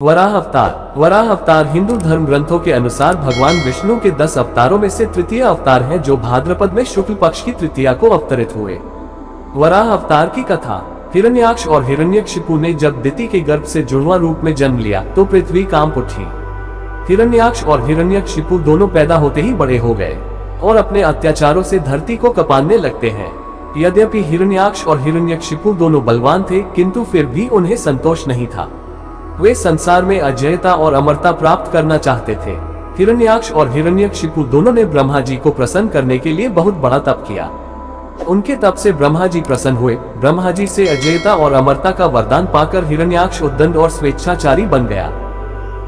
वराह अवतार हिंदू धर्म ग्रंथों के अनुसार भगवान विष्णु के 10 अवतारों में से तृतीय अवतार हैं, जो भाद्रपद में शुक्ल पक्ष की तृतीया को अवतरित हुए। वराह अवतार की कथा। हिरण्याक्ष और हिरण्यकशिपु ने जब दिति के गर्भ से जुड़वा रूप में जन्म लिया तो पृथ्वी कांप उठी। हिरण्याक्ष और हिरण्यकशिपु दोनों पैदा होते ही बड़े हो गए और अपने अत्याचारों से धरती को कपाने लगते हैं। यद्यपि हिरण्याक्ष और हिरण्यकशिपु दोनों बलवान थे, किंतु फिर भी उन्हें संतोष नहीं था। वे संसार में अजयता और अमरता प्राप्त करना चाहते थे। हिरण्याक्ष और हिरण्यकशिपु दोनों ने ब्रह्मा जी को प्रसन्न करने के लिए बहुत बड़ा तप किया। उनके तप से ब्रह्मा जी प्रसन्न हुए। ब्रह्मा जी से अजयता और अमरता का वरदान पाकर हिरण्याक्ष उद्दंड और स्वेच्छाचारी बन गया।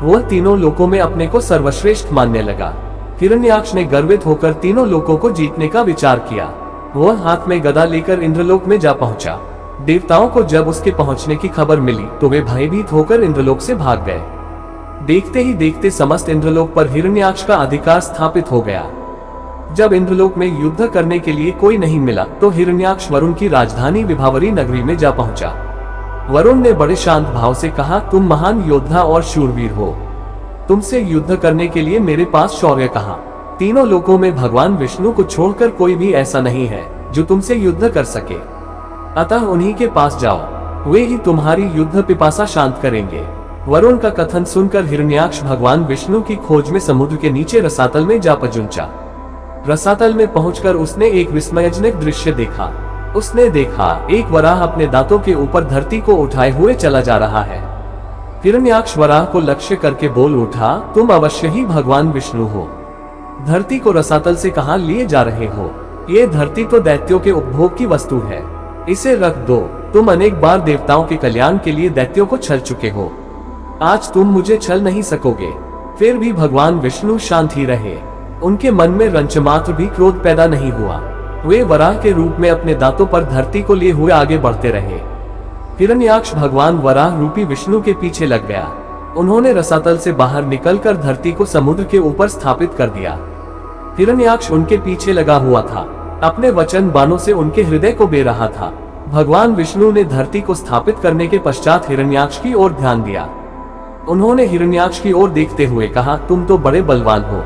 वह तीनों लोकों में अपने को सर्वश्रेष्ठ मानने लगा। हिरण्याक्ष ने गर्वित होकर तीनों लोकों को जीतने का विचार किया। वह हाथ में गदा लेकर इंद्रलोक में जा पहुंचा। देवताओं को जब उसके पहुंचने की खबर मिली तो वे भयभीत होकर इंद्रलोक से भाग गए। देखते ही देखते समस्त इंद्रलोक पर हिरण्याक्ष का अधिकार स्थापित हो गया। जब इंद्रलोक में युद्ध करने के लिए कोई नहीं मिला तो हिरण्याक्ष वरुण की राजधानी विभावरी नगरी में जा पहुंचा। वरुण ने बड़े शांत भाव से कहा, तुम महान योद्धा और शूरवीर हो, तुमसे युद्ध करने के लिए मेरे पास शौर्य कहाँ। तीनों लोकों में भगवान विष्णु को छोड़कर कोई भी ऐसा नहीं है जो तुमसे युद्ध कर सके, अतः उन्हीं के पास जाओ, वे ही तुम्हारी युद्ध पिपासा शांत करेंगे। वरुण का कथन सुनकर हिरण्याक्ष भगवान विष्णु की खोज में समुद्र के नीचे रसातल में जा पहुंचा। रसातल में पहुंचकर उसने एक विस्मयजनक दृश्य देखा। उसने देखा एक वराह अपने दांतों के ऊपर धरती को उठाए हुए चला जा रहा है। हिरण्याक्ष वराह को लक्ष्य करके बोल उठा, तुम अवश्य ही भगवान विष्णु हो। धरती को रसातल से कहां लिए जा रहे हो? ये धरती तो दैत्यों के उपभोग की वस्तु है, इसे रख दो। तुम अनेक बार देवताओं के कल्याण के लिए दैत्यों को छल चुके हो, आज तुम मुझे छल नहीं सकोगे। फिर भी भगवान विष्णु शांत ही रहे। उनके मन में रंचमात्र भी क्रोध पैदा नहीं हुआ। वे वराह के रूप में अपने दांतों पर धरती को लिए हुए आगे बढ़ते रहे। हिरण्याक्ष भगवान वराह रूपी विष्णु के पीछे लग गया। उन्होंने रसातल से बाहर निकलकर धरती को समुद्र के ऊपर स्थापित कर दिया। हिरण्याक्ष उनके पीछे लगा हुआ था, अपने वचन बाणों से उनके हृदय को बे रहा था। भगवान विष्णु ने धरती को स्थापित करने के पश्चात हिरण्याक्ष की ओर ध्यान दिया। उन्होंने हिरण्याक्ष की ओर देखते हुए कहा, तुम तो बड़े बलवान हो।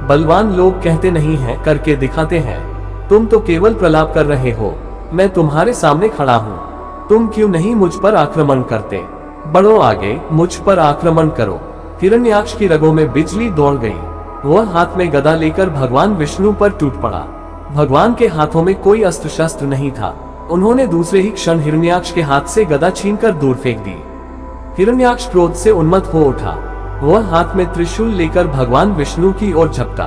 बलवान लोग कहते नहीं हैं, करके दिखाते हैं। तुम तो केवल प्रलाप कर रहे हो। मैं तुम्हारे सामने खड़ा हूँ, तुम क्यों नहीं मुझ पर आक्रमण करते? बढ़ो आगे, मुझ पर आक्रमण करो। हिरण्याक्ष की रगों में बिजली दौड़ गई। वह हाथ में गदा लेकर भगवान विष्णु पर टूट पड़ा। भगवान के हाथों में कोई अस्त्र शस्त्र नहीं था। उन्होंने दूसरे ही क्षण हिरण्याक्ष के हाथ से गदा छीनकर दूर फेंक दी। हिरण्याक्ष क्रोध से उन्मत्त हो उठा। वह हाथ में त्रिशूल लेकर भगवान विष्णु की ओर झपटा।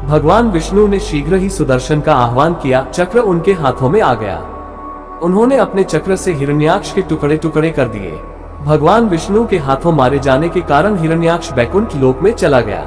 भगवान विष्णु ने शीघ्र ही सुदर्शन का आह्वान किया। चक्र उनके हाथों में आ गया। उन्होंने अपने चक्र से हिरण्याक्ष के टुकड़े टुकड़े कर दिए। भगवान विष्णु के हाथों मारे जाने के कारण हिरण्याक्ष बैकुंठ लोक में चला गया।